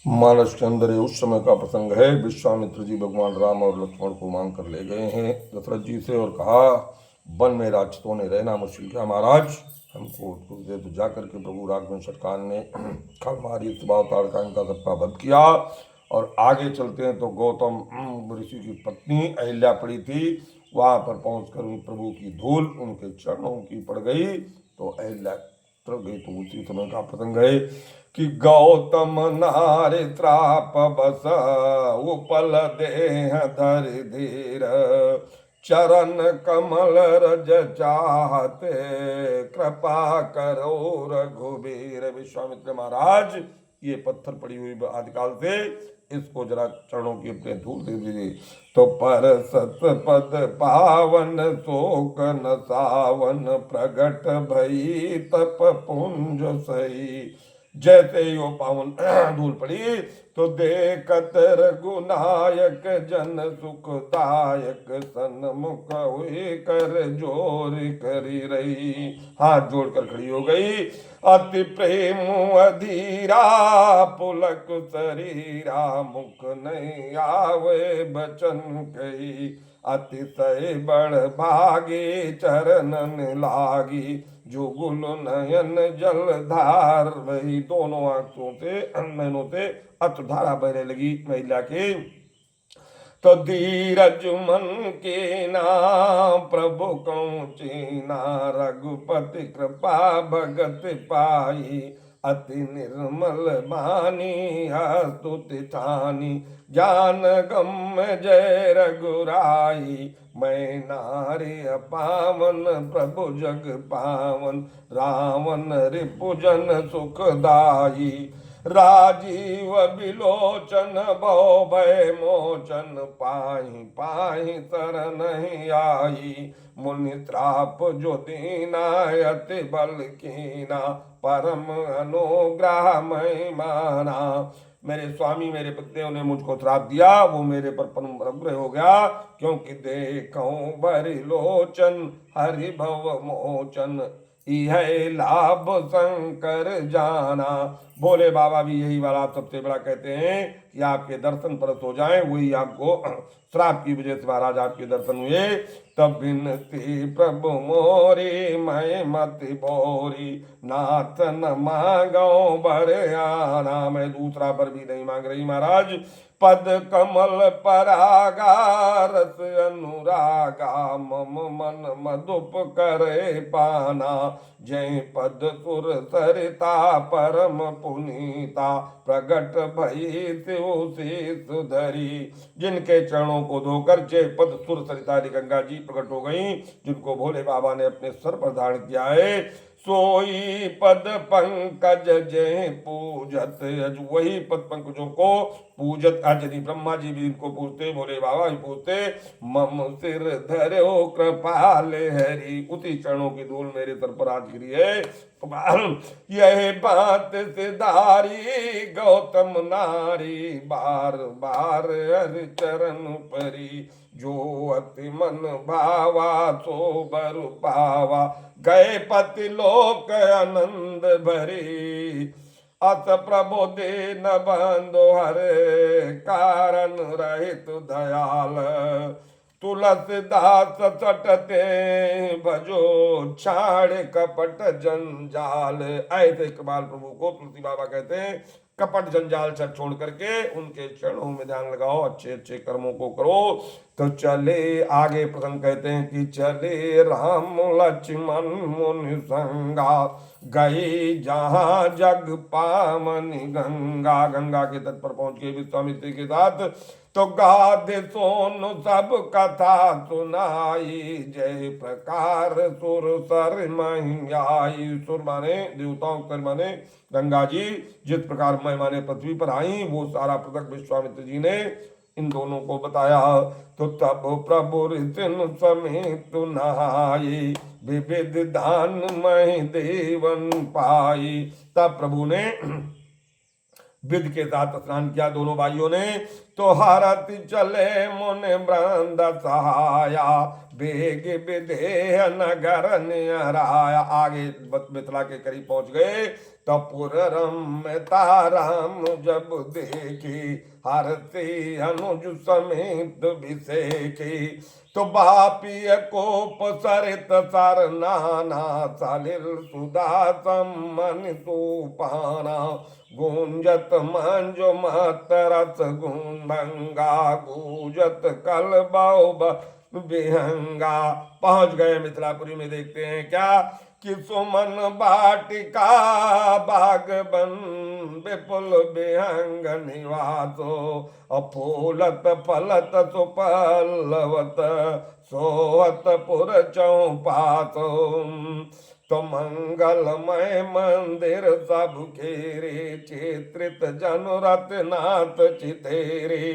मानस के अंदर ये उस समय का प्रसंग है। विश्वामित्र जी भगवान राम और लक्ष्मण को मांग कर ले गए हैं दशरथ जी से और कहा वन में राक्षसों ने रहना मुश्किल क्या महाराज, हमको कुछ दे तो जाकर के प्रभु राघवेंद्र सरकार ने खलमारी अवतार का इनका सबका वध किया। और आगे चलते हैं तो गौतम ऋषि की पत्नी अहिल्या पड़ी थी, वहां पर पहुंचकर उन प्रभु की धूल उनके चरणों की पड़ गई तो अहिल्या टल गई। तो उसी समय का प्रसंग है कि गौतम नारे त्राप बस उपल देह धर धीर चरण कमल रज चाहते कृपा करो रघुबीर। विश्वामित्र महाराज ये पत्थर पड़ी हुई आदिकाल से, इसको जरा चरणों की अपने धूल दे दीजिए। तो पर सत पद पावन शोक न सावन प्रगट भई तप पुंज सही। जैसे ही वो पावन धूल पड़ी तो देखत रघुनायक जन सुखदायक सन्मुख हुई कर जोर करी रही। हाथ जोड़कर खड़ी हो गई। अति प्रेम अधीरा पुलक शरीरा मुख नहीं आवे बचन कही। अतिशय बड़ भागे चरणन लागी जुगुल नयन जलधार। वही दोनों आंखों से नयनों से अश्रुधारा बहने लगी महिला के। तो धीरज मन के नाम प्रभु कौन चीना रघुपति कृपा भगत पाई। अति निर्मल बानी स्तुति ठानी ज्ञान गम जय रघुराई। मैं नारी पावन प्रभु जग पावन रावण रिपुजन सुखदाई। राजीव बिलोचन भव भय मोचन पाहि पाहि शरण आई। मुनि त्राप जो दीना अति बल कीना परम अनुग्रह मैं माना। मेरे स्वामी मेरे पतिदेव ने मुझको श्राप दिया, वो मेरे पर परम अनुग्रह हो गया, क्योंकि देखो बरि लोचन हरि भव मोचन यह लाभ शंकर जाना। भोले बाबा भी यही वाला सबसे बड़ा कहते हैं कि आपके दर्शन परस हो जाएं, वही आपको श्राप की वजह से महाराज आपके दर्शन हुए। तब बिनती प्रभु मोरी मैं मति बोरी नाथ न मांगो बर आना। मैं दूसरा बर भी नहीं मांग रही महाराज, पद कमल परागा रस अनुरागा मम मन मधुप करे पाना। जय पद सुर सरिता परम पुनीता प्रगट भई शिव से सुधरी। जिनके चरणों को धोकर जय पद सुर सरिता गंगा जी प्रकट हो गई, जिनको भोले बाबा ने अपने सर पर धारण किया है, सोई पद पंकज जय पूजत अज। वही पद पंकजों को पूजत अज। यदि ब्रह्मा जी भी इनको पूजते, भोले बाबा भी पूजते। मम सिर धरो कृपाल हरि। उसी चरणों की धूल मेरे सर पर आज गिरी है। यह बात सिधारी गौतम नारी बार बार हरि चरण परी। जो अति मन भावा सो बर पावा गए पति लोक आनंद भरी। अत प्रभु दीन बंधु हरे कारण रहित दयाल। तुलसीदास चटते भजो छाड़ कपट जंजाल। ऐसे इकबाल प्रभु को तुलसी बाबा कहते हैं, कपट जंजाल सब छोड़ करके उनके चरणों में ध्यान लगाओ, अच्छे अच्छे कर्मों को करो तो चले। आगे प्रसंग कहते हैं कि चले राम लक्ष्मण मुनि संगा गई जहां जग पावनी गंगा। गंगा के तट पर पहुंच के विश्वामित्र के साथ तो गाधे सोन सब कथा सुनाई। जय प्रकार सुर सर महियाई। सुर माने देवताओं, सर माने गंगा जी जिस प्रकार महिमा ने पृथ्वी पर आई, वो सारा प्रसंग विश्वामित्र जी ने इन दोनों को बताया। तो तब प्रभु ऋतिन समेत नहाई विविध दान मही देवन पाई। तब प्रभु ने विध के साथ स्नान किया दोनों भाइयों ने। तो हरत चले मुन वृंद सहाया बेग विदेह नगर नियराया। आगे मिथिला के करीब पहुंच गए तो पुर रमता राम जब देखी, हरती अनुज समेत विसेखी। तो बापी कोप सरित सर नाना, सलिल सुधा सम्मन तूफाना। गूंजत मंजु मत रस गुंभंगा, गूंजत कल विहंगा। पहुंच गए मिथिलापुरी में। देखते हैं क्या कि सुमन बाटिका बाग बन, विपुल विहंग निवासो। अफूलत फलत सुपल्लवत, सोहत पुर चौपासो। तो मंगलमय मंदिर सब खेरे, चित्रित जनुरत नाथ चितेरे।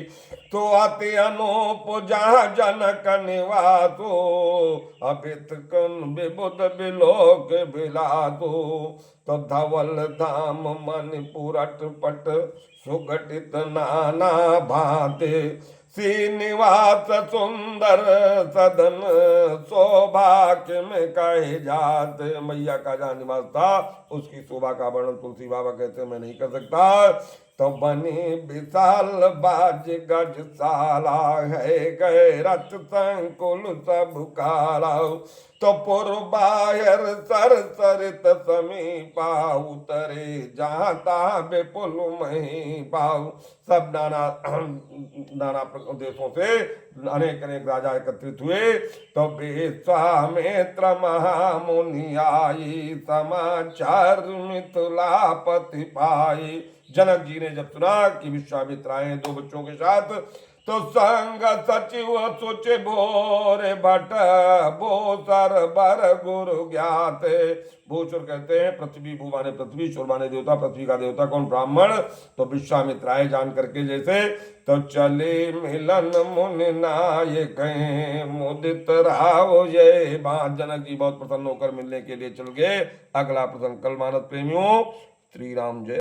तो अति अनूप जहाँ जनक निवासो, अभित कन विबुध विलोक बिलासो। तो धवल धाम मणिपुर अटपट, सुगठित नाना भांति। श्रीनिवास सुंदर सदन, सौभाग्य में कहे जात। मैया का जहाँ निवास था उसकी शोभा का वर्णन तुलसी बाबा कहते मैं नहीं कर सकता। तो बनी विशाल बाज गजशाला, है गए रथ संकुल सब काला। तो पुरबायर सर सरित समीपा, उतरे जाता विपुल मही पाऊ। सब नाना देशों से अनेक अनेक राजा एकत्रित हुए। तो विश्वामित्र महामुनि आई, समाचार मिथिलापति पाई। जनक जी ने जब सुना कि विश्वामित्र आए 2 बच्चों के साथ, तो संग सचिव सोचे भोरे भट, भूसर बर गुरु ज्ञात। भूसुर कहते हैं पृथ्वी, भू माने पृथ्वी, सुर माने देवता। पृथ्वी का देवता कौन? ब्राह्मण। तो विश्वामित्र आए जान करके जैसे। तो चले मिलन मुनि नायक, मुदित राव जय बात। जनक जी बहुत प्रसन्न होकर मिलने के लिए चल गए। अगला प्रसंग कल। मानस प्रेमियों, श्री राम जय।